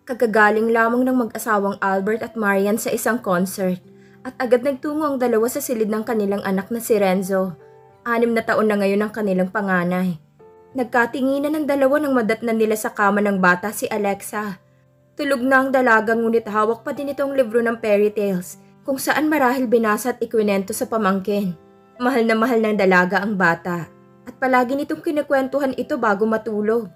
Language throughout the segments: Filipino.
Kagagaling lamang ng mag-asawang Albert at Marian sa isang concert at agad nagtungo ang dalawa sa silid ng kanilang anak na si Renzo. 6 na taon na ngayon ang kanilang panganay. Nagkatinginan ng dalawa nang madatnan nila sa kama ng bata si Alexa. Tulog na ang dalaga ngunit hawak pa din itong libro ng fairy tales kung saan marahil binasa at ikwinento sa pamangkin. Mahal na mahal ng dalaga ang bata at palagi nitong kinakwentuhan ito bago matulog.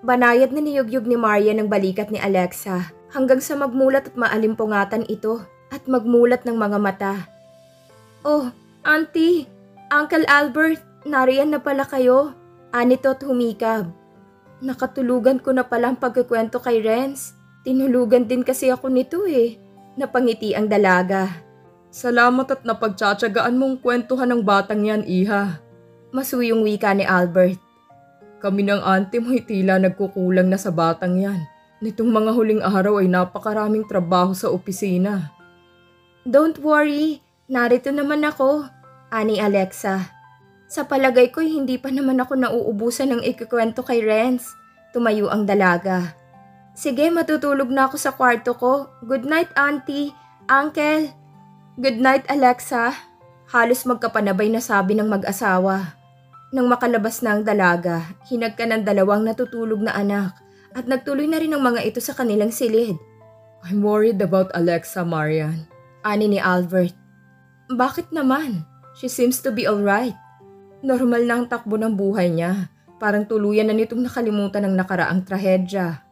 Banayad na niyugyug ni Maria ng balikat ni Alexa hanggang sa magmulat at maalimpungatan ito at magmulat ng mga mata. "Oh, Auntie! Uncle Albert! Nariyan na pala kayo!" Anito at humikab. "Nakatulugan ko na pala ang pagkikwento kay Renz. Tinulugan din kasi ako nito eh." Napangiti ang dalaga. "Salamat at napagtsatsagaan mong kwentuhan ng batang yan, iha." Masuyong wika ni Albert. "Kami ng auntie mo ay tila nagkukulang na sa batang yan. Nitong mga huling araw ay napakaraming trabaho sa opisina." "Don't worry, narito naman ako," ani Alexa. "Sa palagay ko'y hindi pa naman ako nauubusan ng ikikwento kay Renz." Tumayo ang dalaga. "Sige, matutulog na ako sa kwarto ko. Good night, Auntie, Uncle." "Good night, Alexa." Halos magkapanabay na sabi ng mag-asawa. Nang makalabas na ang dalaga, hinagka ng dalawang natutulog na anak at nagtuloy na rin ang mga ito sa kanilang silid. "I'm worried about Alexa, Marian," ani ni Albert. "Bakit naman? She seems to be alright." Normal na ang takbo ng buhay niya. Parang tuluyan na nitong nakalimutan ang nakaraang trahedya.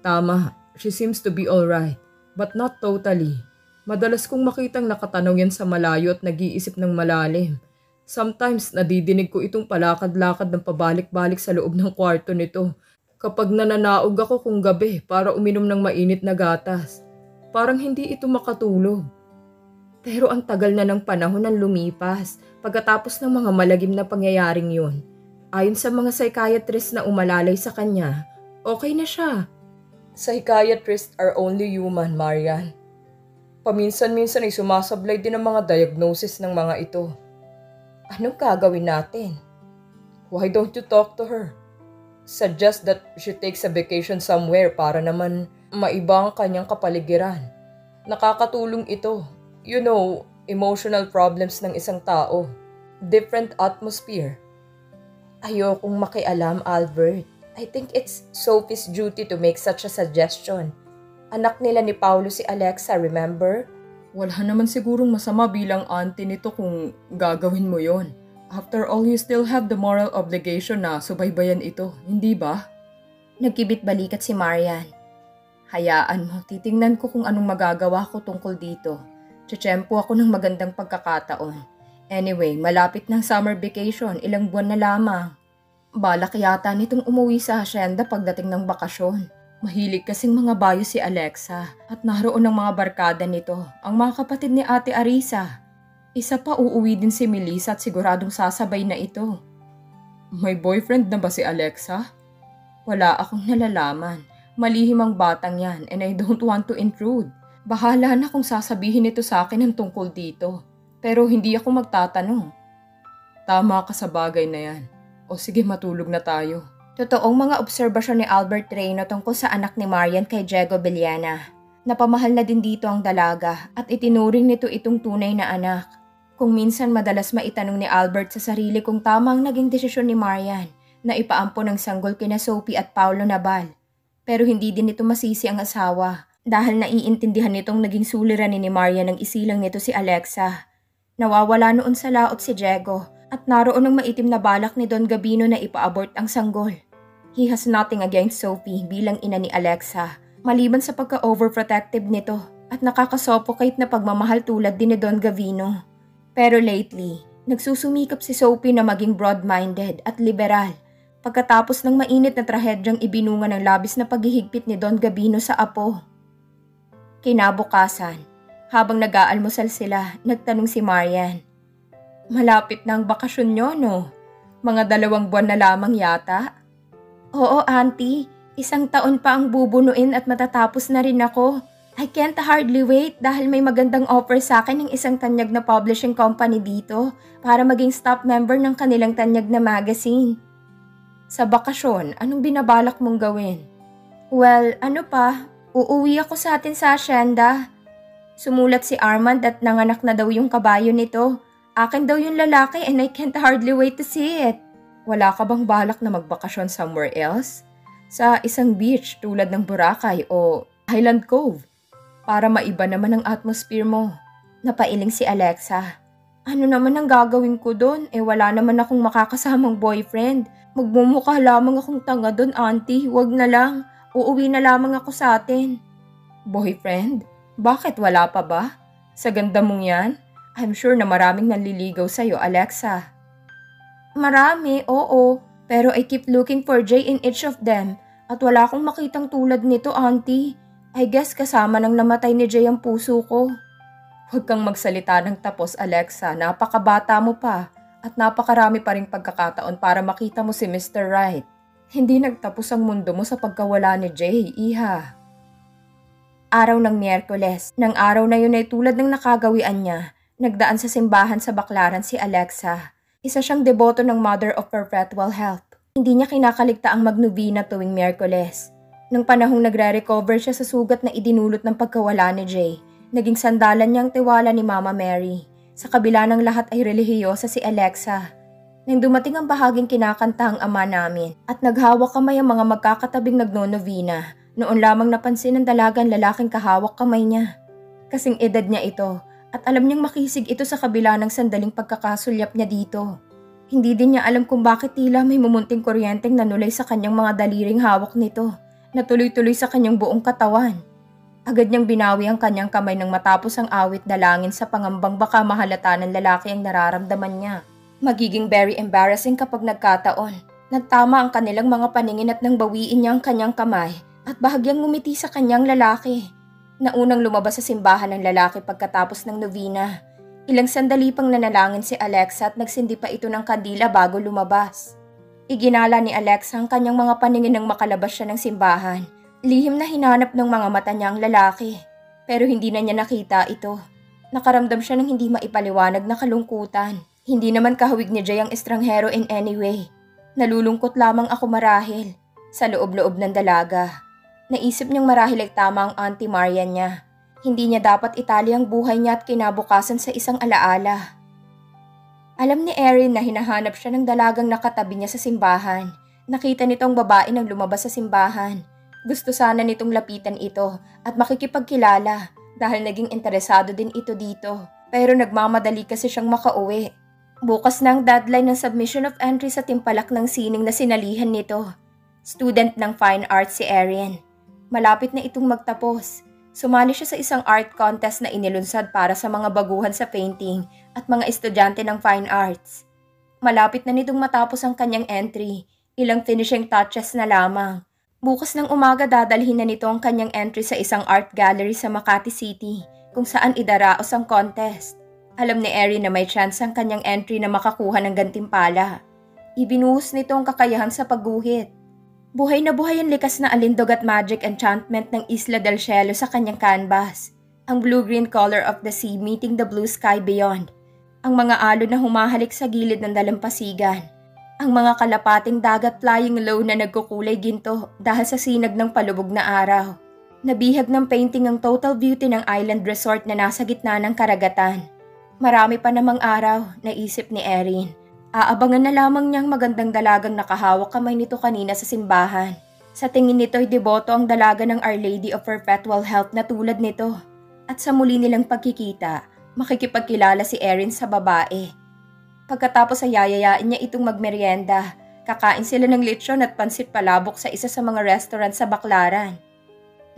"Tama, she seems to be alright, but not totally. Madalas kong makitang nakatanaw yan sa malayo at nag-iisip ng malalim. Sometimes nadidinig ko itong palakad-lakad ng pabalik-balik sa loob ng kwarto nito kapag nananaog ako kung gabi para uminom ng mainit na gatas. Parang hindi ito makatulog." Pero ang tagal na ng panahon ang lumipas pagkatapos ng mga malagim na pangyayaring yun. Ayon sa mga psychiatrist na umalalay sa kanya, okay na siya. "Psychiatrists are only human, Marian. Paminsan-minsan ay sumasablay din ang mga diagnosis ng mga ito." "Anong gagawin natin?" "Why don't you talk to her? Suggest that she takes a vacation somewhere para naman maiba ang kanyang kapaligiran. Nakakatulong ito. You know, emotional problems ng isang tao. Different atmosphere." "Ayokong makialam, Albert. I think it's Sophie's duty to make such a suggestion. Anak nila ni Paulo si Alexa, remember?" "Wala naman sigurong masama bilang auntie nito kung gagawin mo yon. After all, you still have the moral obligation na subaybayan ito, hindi ba?" Nagkibit balikat si Marian. "Hayaan mo, titingnan ko kung anong magagawa ko tungkol dito. Tsetsempo ako ng magandang pagkakataon. Anyway, malapit ng summer vacation, ilang buwan na lamang. Balak yata nitong umuwi sa hasyenda pagdating ng bakasyon. Mahilig kasing mga bayo si Alexa at naroon ang mga barkada nito, ang mga kapatid ni Ate Arisa. Isa pa uuwi din si Melissa at siguradong sasabay na ito." "May boyfriend na ba si Alexa?" "Wala akong nalalaman. Malihim ang batang yan and I don't want to intrude. Bahala na kung sasabihin nito sa akin ang tungkol dito. Pero hindi ako magtatanong." "Tama ka sa bagay na yan. O sige, matulog na tayo." Totoong mga obserbasyon ni Albert Reyno tungkol sa anak ni Marian kay Diego Villena. Napamahal na din dito ang dalaga at itinuring nito itong tunay na anak. Kung minsan madalas maitanong ni Albert sa sarili kung tama ang naging desisyon ni Marian na ipaampon ng sanggol kina Sophie at Paulo Nabal. Pero hindi din nito masisi ang asawa dahil naiintindihan nitong naging suliranin ni Marian ng isilang nito si Alexa. Nawawala noon sa laot si Diego at naroon ang maitim na balak ni Don Gabino na ipa-abort ang sanggol. He has nothing against Sophie bilang ina ni Alexa, maliban sa pagka-overprotective nito at nakakasuffocate na pagmamahal tulad din ni Don Gavino. Pero lately, nagsusumikap si Sophie na maging broad-minded at liberal pagkatapos ng mainit na trahedyang ibinunga ng labis na paghihigpit ni Don Gabino sa apo. Kinabukasan, habang nag-aalmusal sila, nagtanong si Marian. "Malapit na ang bakasyon nyo, no? Mga 2 buwan na lamang yata?" "Oo, Auntie. 1 taon pa ang bubunuin at matatapos na rin ako. I can't hardly wait dahil may magandang offer sa akin ng isang tanyag na publishing company dito para maging staff member ng kanilang tanyag na magazine." "Sa bakasyon, anong binabalak mong gawin?" "Well, ano pa? Uuwi ako sa atin sa asyenda. Sumulat si Armand at nanganak na daw yung kabayo nito. Akin daw yung lalaki and I can't hardly wait to see it. Wala ka bang balak na magbakasyon somewhere else? Sa isang beach tulad ng Boracay o Highland Cove? Para maiba naman ang atmosphere mo. Napailing si Alexa. Ano naman ang gagawin ko doon? Wala naman akong makakasamang boyfriend. Magmumukha lamang akong tanga doon, auntie. Wag na lang. Uuwi na lamang ako sa atin. Boyfriend? Bakit wala pa ba? Sa ganda mong yan? I'm sure na maraming nanliligaw sa'yo, Alexa. Marami, oo. Pero I keep looking for Jay in each of them. At wala akong makitang tulad nito, auntie. I guess kasama nang namatay ni Jay ang puso ko. Huwag kang magsalita ng tapos, Alexa. Napakabata mo pa. At napakarami pa ring pagkakataon para makita mo si Mr. Right. Hindi nagtapos ang mundo mo sa pagkawala ni Jay, iha. Araw ng Miyerkules. Nang araw na yun ay tulad ng nakagawian niya, nagdaan sa simbahan sa Baclaran si Alexa. Isa siyang deboto ng Mother of Perpetual Health. Hindi niya kinakaligta ang magnovena tuwing Miyerkules. Nang panahong nagre-recover siya sa sugat na idinulot ng pagkawala ni Jay, naging sandalan niyang tiwala ni Mama Mary. Sa kabila ng lahat ay relihiyosa si Alexa. Nang dumating ang bahaging kinakanta ang ama namin at naghawak kamay ang mga magkakatabing nagnonovena, noon lamang napansin ng dalagang lalaking kahawak kamay niya. Kasing edad niya ito at alam niyang makisig ito sa kabila ng sandaling pagkakasulyap niya dito. Hindi din niya alam kung bakit tila may mumunting kuryenteng nanulay sa kanyang mga daliring hawak nito na tuloy-tuloy sa kanyang buong katawan. Agad niyang binawi ang kanyang kamay nang matapos ang awit dalangin sa pangambang baka mahalata ng lalaki ang nararamdaman niya. Magiging very embarrassing kapag nagkataon. Nagtama ang kanilang mga paningin at nang bawiin niya ang kanyang kamay at bahagyang ngumiti sa kanyang lalaki. Naunang lumabas sa simbahan ng lalaki pagkatapos ng novena. Ilang sandali pang nanalangin si Alexa at nagsindi pa ito ng kandila bago lumabas. Iginala ni Alexa ang kanyang mga paningin nang makalabas siya ng simbahan. Lihim na hinanap ng mga mata niya ang lalaki. Pero hindi na niya nakita ito. Nakaramdam siya ng hindi maipaliwanag na kalungkutan. Hindi naman kahawig ni Jay ang estranghero in any way. Nalulungkot lamang ako marahil. Sa loob-loob ng dalaga. Naisip niyang marahil ay tama ang Auntie Marian niya. Hindi niya dapat itali ang buhay niya at kinabukasan sa isang alaala. Alam ni Erin na hinahanap siya ng dalagang nakatabi niya sa simbahan. Nakita nitong babae nang lumabas sa simbahan. Gusto sana nitong lapitan ito at makikipagkilala dahil naging interesado din ito dito. Pero nagmamadali kasi siyang makauwi. Bukas na ang deadline ng submission of entry sa timpalak ng sining na sinalihan nito. Student ng Fine Arts si Erin. Malapit na itong magtapos. Sumali siya sa isang art contest na inilunsad para sa mga baguhan sa painting at mga estudyante ng Fine Arts. Malapit na nitong matapos ang kanyang entry. Ilang finishing touches na lamang. Bukas ng umaga dadalhin na nito ang kanyang entry sa isang art gallery sa Makati City kung saan idaraos ang contest. Alam ni Erin na may chance ang kanyang entry na makakuha ng gantimpala. Ibinuhos nito ang kakayahan sa pagguhit. Buhay na buhay ang likas na alindog at magic enchantment ng Isla del Cielo sa kanyang canvas. Ang blue-green color of the sea meeting the blue sky beyond. Ang mga alon na humahalik sa gilid ng dalampasigan. Ang mga kalapating dagat flying low na nagkukulay ginto dahil sa sinag ng palubog na araw. Nabihag ng painting ang total beauty ng island resort na nasa gitna ng karagatan. Marami pa namang araw, naisip ni Erin. Aabangan na lamang niyang magandang dalagang nakahawak kamay nito kanina sa simbahan. Sa tingin nito ay deboto ang dalaga ng Our Lady of Perpetual Health na tulad nito. At sa muli nilang pagkikita, makikipagkilala si Erin sa babae. Pagkatapos ay yayayain niya itong magmerienda. Kakain sila ng lechon at pansit palabok sa isa sa mga restaurant sa Baclaran.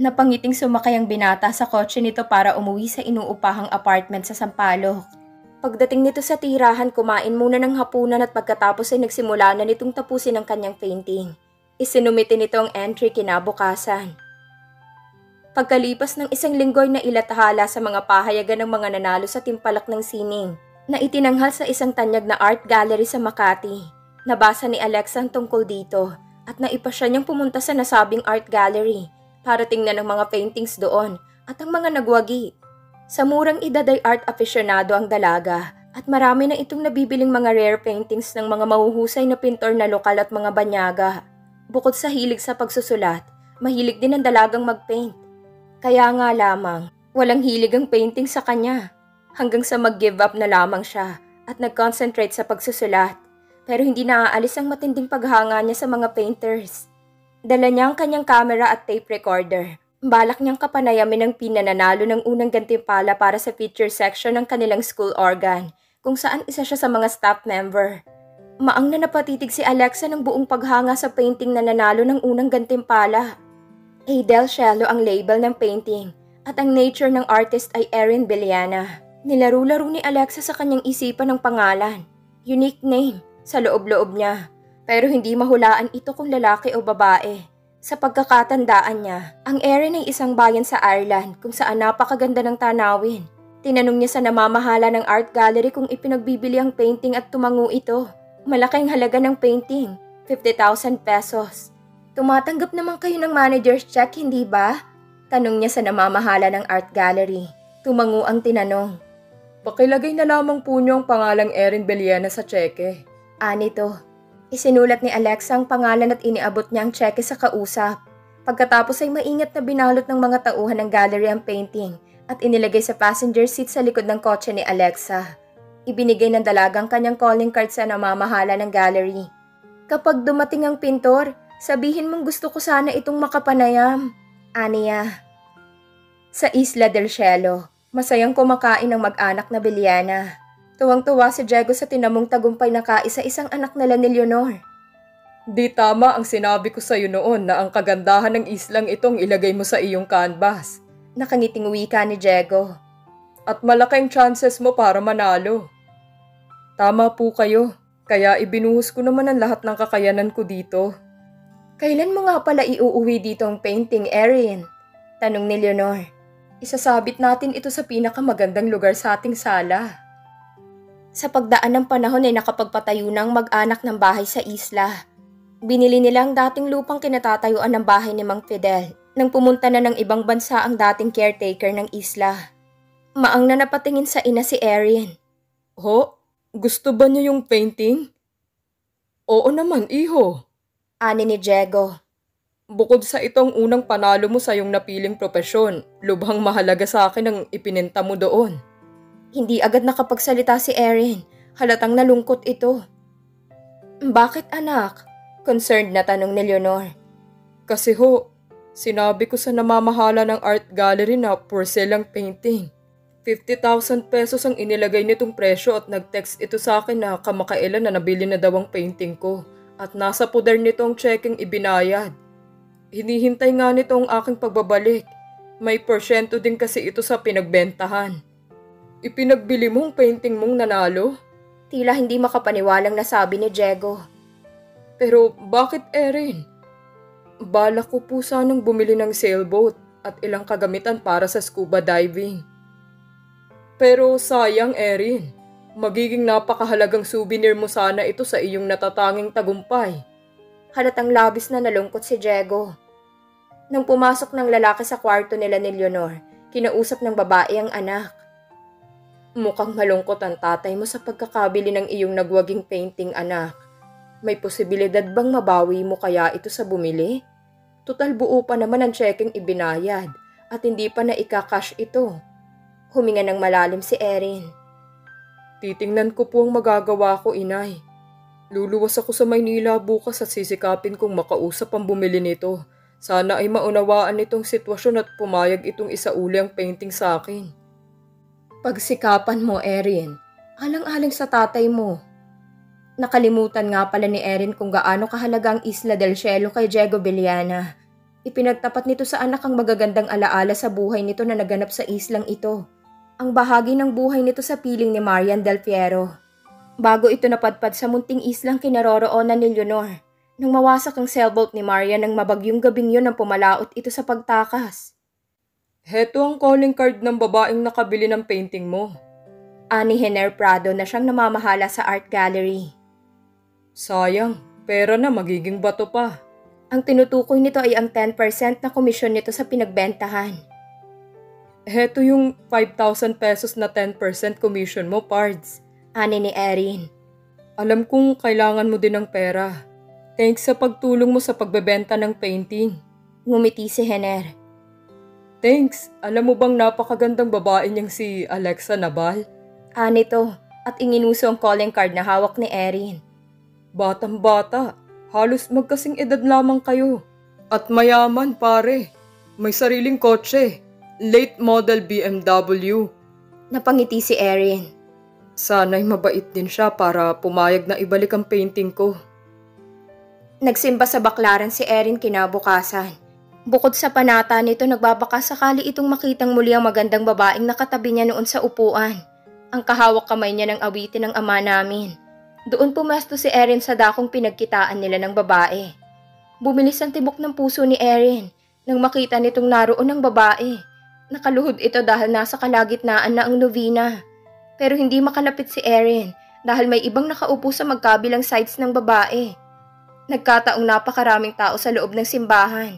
Napangiting sumakay ang binata sa kotse nito para umuwi sa inuupahang apartment sa Sampaloc. Pagdating nito sa tirahan, kumain muna ng hapunan at pagkatapos ay nagsimula na nitong tapusin ang kanyang painting. Isinumite nito ang entry kinabukasan. Pagkalipas ng isang linggo ay nailatahala sa mga pahayagan ng mga nanalo sa timpalak ng sining na itinanghal sa isang tanyag na art gallery sa Makati. Nabasa ni Alexa ang tungkol dito at naipasya niyang pumunta sa nasabing art gallery para tingnan ang mga paintings doon at ang mga nagwagi. Sa murang edad ay art aficionado ang dalaga at marami na itong nabibiling mga rare paintings ng mga mahuhusay na pintor na lokal at mga banyaga. Bukod sa hilig sa pagsusulat, mahilig din ang dalagang magpaint. Kaya nga lamang, walang hilig ang painting sa kanya. Hanggang sa mag-give up na lamang siya at nag-concentrate sa pagsusulat. Pero hindi naaalis ang matinding paghanga niya sa mga painters. Dala niya ang kanyang camera at tape recorder. Balak niyang kapanayamin ang pinananalo ng unang gantimpala para sa feature section ng kanilang school organ, kung saan isa siya sa mga staff member. Maang na napatitig si Alexa ng buong paghanga sa painting na nanalo ng unang gantimpala. Adele Cielo ang label ng painting at ang nature ng artist ay Erin Beliana. Nilaro-laro ni Alexa sa kanyang isipan ng pangalan. Unique name sa loob-loob niya, pero hindi mahulaan ito kung lalaki o babae. Sa pagkakatandaan niya, ang Erin ay isang bayan sa Ireland kung saan napakaganda ng tanawin. Tinanong niya sa namamahala ng art gallery kung ipinagbibili ang painting at tumango ito. Malaki ang halaga ng painting, 50,000 pesos. Tumatanggap naman kayo ng manager's check, hindi ba? Tanong niya sa namamahala ng art gallery. Tumango ang tinanong. Pakilagay na lamang po niyo ang pangalang Erin Beliana sa tseke. Anito. Isinulat ni Alexa ang pangalan at iniabot niya ang tseke sa kausap. Pagkatapos ay maingat na binalot ng mga tauhan ng gallery ang painting at inilagay sa passenger seat sa likod ng kotse ni Alexa. Ibinigay ng dalagang kanyang calling card sa namamahala ng gallery. Kapag dumating ang pintor, sabihin mong gusto ko sana itong makapanayam. Aniya. Sa Isla del Cielo, masayang kumakain ng mag-anak na Beliana. Tuwang-tuwa si Diego sa tinamong tagumpay na kaisa-isang anak nila ni Leonor. Di tama ang sinabi ko sa iyo noon na ang kagandahan ng islang itong ilagay mo sa iyong canvas. Nakangiting wika ni Diego. At malaking chances mo para manalo. Tama po kayo, kaya ibinuhos ko naman ang lahat ng kakayanan ko dito. Kailan mo nga pala iuuwi dito ang painting, Erin? Tanong ni Leonor. Isasabit natin ito sa pinakamagandang lugar sa ating sala. Sa pagdaan ng panahon ay nakapagpatayo ng mag-anak ng bahay sa isla. Binili nila ang dating lupang kinatatayuan ng bahay ni Mang Fidel nang pumunta na ng ibang bansa ang dating caretaker ng isla. Maang na napatingin sa ina si Erin. Ho? Gusto ba niyo yung painting? Oo naman, iho. Ani ni Diego. Bukod sa itong unang panalo mo sa iyong napiling propesyon, lubhang mahalaga sa akin ang ipininta mo doon. Hindi agad nakapagsalita si Erin. Halatang nalungkot ito. Bakit anak? Concerned na tanong ni Leonor. Kasi ho, sinabi ko sa namamahala ng art gallery na for sale ang painting. 50,000 pesos ang inilagay nitong presyo at nag-text ito sa akin na kamakailan na nabili na daw ang painting ko at nasa poder nito ang checking ibinayad. Hinihintay nga nito ang aking pagbabalik. May porsyento din kasi ito sa pinagbentahan. Ipinagbili mong painting mong nanalo? Tila hindi makapaniwalang nasabi ni Diego. Pero bakit Erin? Balak ko po sanang bumili ng sailboat at ilang kagamitan para sa scuba diving. Pero sayang Erin, magiging napakahalagang souvenir mo sana ito sa iyong natatanging tagumpay. Halatang labis na nalungkot si Diego. Nang pumasok ng lalaki sa kwarto nila ni Leonor, kinausap ng babae ang anak. Mukhang malungkot ang tatay mo sa pagkakabili ng iyong nagwaging painting, anak. May posibilidad bang mabawi mo kaya ito sa bumili? Tutal buo pa naman ang checking ibinayad at hindi pa na ika-cash ito. Huminga ng malalim si Erin. Titingnan ko po ang magagawa ko, inay. Luluwas ako sa Maynila bukas at sisikapin kong makausap ang bumili nito. Sana ay maunawaan nitong sitwasyon at pumayag itong isauli ang painting sa akin. Pagsikapan mo, Erin. Alang-alang sa tatay mo. Nakalimutan nga pala ni Erin kung gaano kahalaga ang Isla del Cielo kay Diego Beliana. Ipinagtapat nito sa anak ang magagandang alaala sa buhay nito na naganap sa islang ito. Ang bahagi ng buhay nito sa piling ni Marian Del Fierro. Bago ito napadpad sa munting islang kinaroroonan ni Leonor, nang mawasak ang sailboat ni Marian nang mabagyong gabing yun ang pumalaot ito sa pagtakas. Heto ang calling card ng babaeng nakabili ng painting mo. Ani Henner Prado na siyang namamahala sa art gallery. Sayang, pera na magiging bato pa. Ang tinutukoy nito ay ang 10% na komisyon nito sa pinagbentahan. Heto yung 5,000 pesos na 10% commission mo, Pards. Ani ni Erin. Alam kong kailangan mo din ng pera. Thanks sa pagtulong mo sa pagbebenta ng painting. Ngumiti si Henner. Thanks. Alam mo bang napakagandang babae niyang si Alexa Nabal? Nito, at inginuso ang calling card na hawak ni Erin. Batang-bata. Halos magkasing edad lamang kayo. At mayaman, pare. May sariling kotse. Late model BMW. Napangiti si Erin. Sana'y mabait din siya para pumayag na ibalik ang painting ko. Nagsimba sa baklaran si Erin kinabukasan. Bukod sa panata nito, nagbabaka sakali itong makitang muli ang magandang babaeng nakatabi niya noon sa upuan. Ang kahawak kamay niya ng awitin ng ama namin. Doon pumesto si Erin sa dakong pinagkitaan nila ng babae. Bumilis ang tibok ng puso ni Erin nang makita nitong naroon ng babae. Nakaluhod ito dahil nasa kalagitnaan na ang novena. Pero hindi makalapit si Erin dahil may ibang nakaupo sa magkabilang sides ng babae. Nagkataong napakaraming tao sa loob ng simbahan.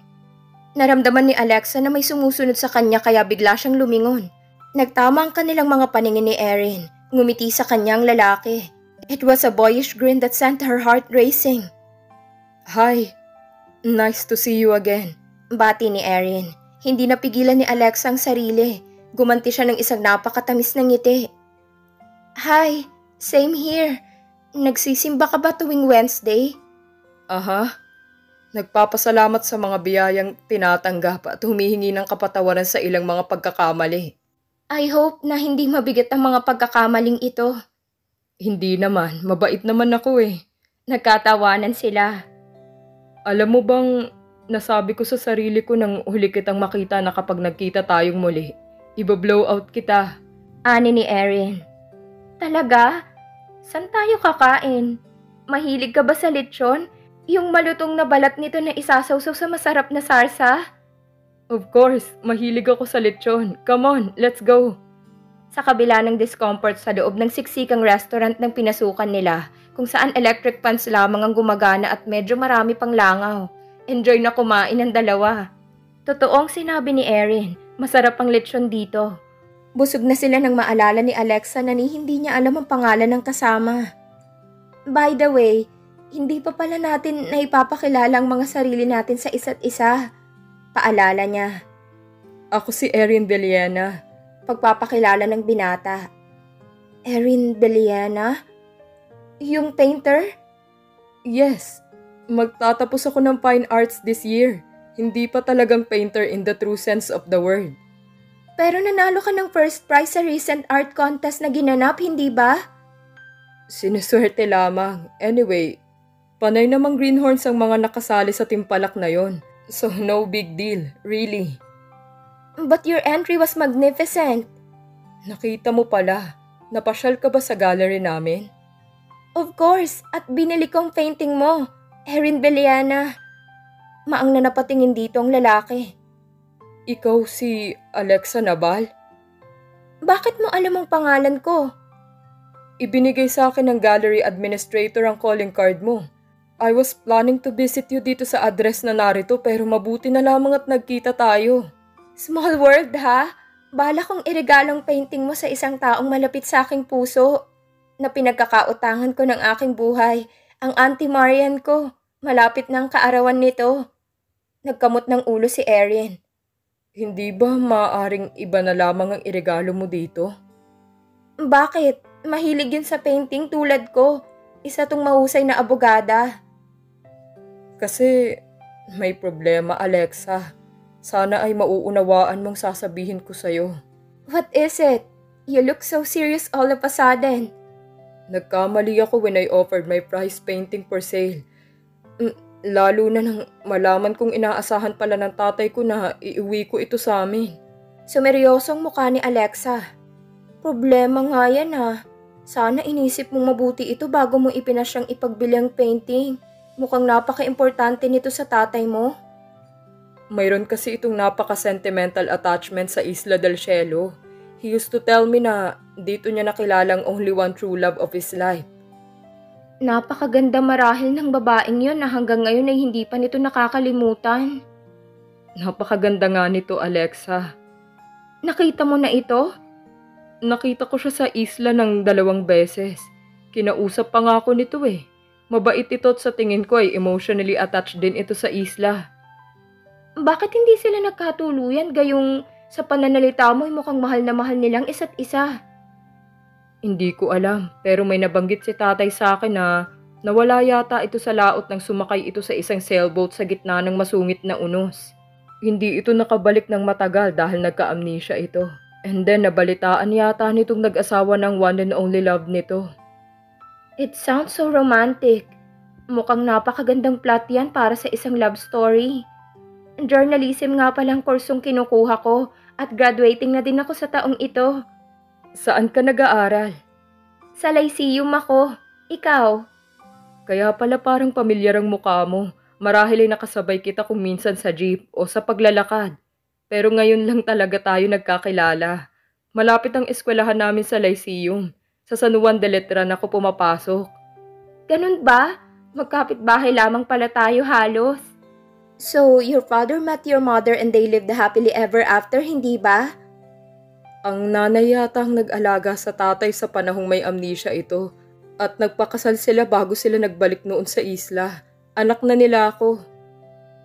Naramdaman ni Alexa na may sumusunod sa kanya kaya bigla siyang lumingon. Nagtama ang kanilang mga paningin ni Erin. Ngumiti sa kanyang lalaki. It was a boyish grin that sent her heart racing. Hi, nice to see you again. Bati ni Erin. Hindi napigilan ni Alexa ang sarili. Gumanti siya ng isang napakatamis na ngiti. Hi, same here. Nagsisimba ka ba tuwing Wednesday? Aha. Nagpapasalamat sa mga biyayang tinatanggap at humihingi ng kapatawaran sa ilang mga pagkakamali. I hope na hindi mabigat ang mga pagkakamaling ito. Hindi naman, mabait naman ako eh. Nagkatawanan sila. Alam mo bang nasabi ko sa sarili ko nang huli kitang makita na kapag nagkita tayong muli, iba-blow out kita. Ani ni Erin. Talaga? San tayo kakain? Mahilig ka ba sa lechon? Yung malutong na balat nito na isasawsaw sa masarap na sarsa? Of course, mahilig ako sa lechon. Come on, let's go. Sa kabila ng discomfort sa loob ng siksikang restaurant ng pinasukan nila, kung saan electric fans lamang ang gumagana at medyo marami pang langaw, enjoy na kumain ang dalawa. Totoo ang sinabi ni Erin, masarap ang lechon dito. Busog na sila nang maalala ni Alexa na hindi niya alam ang pangalan ng kasama. By the way, hindi pa pala natin naipapakilala ang mga sarili natin sa isa't isa. Paalala niya. Ako si Erin Beliana. Pagpapakilala ng binata. Erin Beliana? Yung painter? Yes. Magtatapos ako ng fine arts this year. Hindi pa talagang painter in the true sense of the word. Pero nanalo ka ng first prize sa recent art contest na ginanap, hindi ba? Sinuswerte lamang. Anyway, panay namang greenhorns ang mga nakasali sa timpalak na yon. So no big deal, really. But your entry was magnificent. Nakita mo pala. Napasyal ka ba sa gallery namin? Of course, at binili ko ang painting mo, Erin Beliana. Maang na napatingin dito ang lalaki. Ikaw si Alexa Nabal? Bakit mo alam ang pangalan ko? Ibinigay sa akin ng gallery administrator ang calling card mo. I was planning to visit you dito sa address na narito pero mabuti na lamang at nagkita tayo. Small world ha? Bala kong iregalong painting mo sa isang taong malapit sa aking puso. Na pinagkakautangan ko ng aking buhay, ang Auntie Marian ko. Malapit na ang kaarawan nito. Nagkamot ng ulo si Erin. Hindi ba maaaring iba na lamang ang iregalo mo dito? Bakit? Mahilig yun sa painting tulad ko. Isa tong mahusay na abogada. Kasi may problema, Alexa. Sana ay mauunawaan mong sasabihin ko sa'yo. What is it? You look so serious all of a sudden. Nagkamali ako when I offered my prize painting for sale. Lalo na nang malaman kong inaasahan pala ng tatay ko na iuwi ko ito sa amin. Sumeryosong mukha ni Alexa. Problema nga yan ha. Sana inisip mong mabuti ito bago mo ipinasyang ipagbili ang painting. Mukhang napaka-importante nito sa tatay mo. Mayroon kasi itong napaka-sentimental attachment sa Isla del Cielo. He used to tell me na dito niya nakilalang only one true love of his life. Napakaganda marahil ng babaeng yon na hanggang ngayon ay hindi pa nito nakakalimutan. Napakaganda nga nito, Alexa. Nakita mo na ito? Nakita ko siya sa isla ng 2 beses. Kinausap pa nga ako nito eh. Mabait ito at sa tingin ko ay emotionally attached din ito sa isla. Bakit hindi sila nagkatuluyan gayong Sa pananalita mo, mukhang mahal na mahal nilang isa't isa. Hindi ko alam, pero may nabanggit si tatay sa akin na nawala yata ito sa laot nang sumakay ito sa isang sailboat sa gitna ng masungit na unos. Hindi ito nakabalik ng matagal dahil nagka-amnesia ito. And then nabalitaan yata nitong nag-asawa ng one and only love nito. It sounds so romantic. Mukhang napakagandang plot yan para sa isang love story. Journalism nga palang kursong kinukuha ko at graduating na din ako sa taong ito. Saan ka nag-aaral? Sa Lyceum ako. Ikaw? Kaya pala parang pamilyar ang mukha mo. Marahil ay nakasabay kita kung minsan sa jeep o sa paglalakad. Pero ngayon lang talaga tayo nagkakilala. Malapit ang eskwelahan namin sa Lyceum. Sa San Juan de Letran ako pumapasok. Ganun ba? Magkapit-bahay lamang pala tayo halos. So, your father met your mother and they lived happily ever after, hindi ba? Ang nanay yata ang nag-alaga sa tatay sa panahong may amnesia ito. At nagpakasal sila bago sila nagbalik noon sa isla. Anak na nila ako.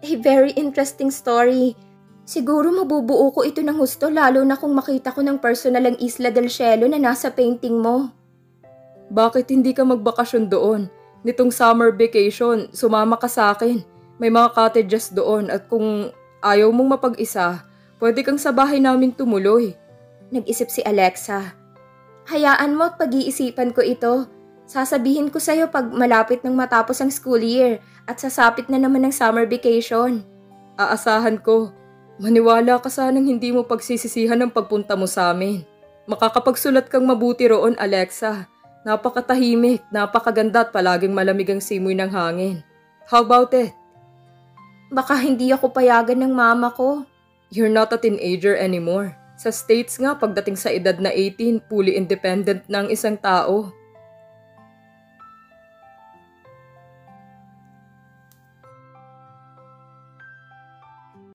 A very interesting story. Siguro mabubuo ko ito ng husto lalo na kung makita ko ng personal ang Isla del Cielo na nasa painting mo. Bakit hindi ka magbakasyon doon? Nitong summer vacation, sumama ka sa akin. May mga cottages doon at kung ayaw mong mapag-isa, pwede kang sa bahay namin tumuloy. Nag-isip si Alexa. Hayaan mo at pag-iisipan ko ito. Sasabihin ko sa'yo pag malapit nang matapos ang school year at sasapit na naman ang summer vacation. Aasahan ko. Maniwala ka sanang hindi mo pagsisisihan ang pagpunta mo sa amin. Makakapagsulat kang mabuti roon, Alexa. Napakatahimik, napakaganda at palaging malamig ang simoy ng hangin. How about it? Baka hindi ako payagan ng mama ko. You're not a teenager anymore. Sa States nga, pagdating sa edad na 18, fully independent na ang isang tao.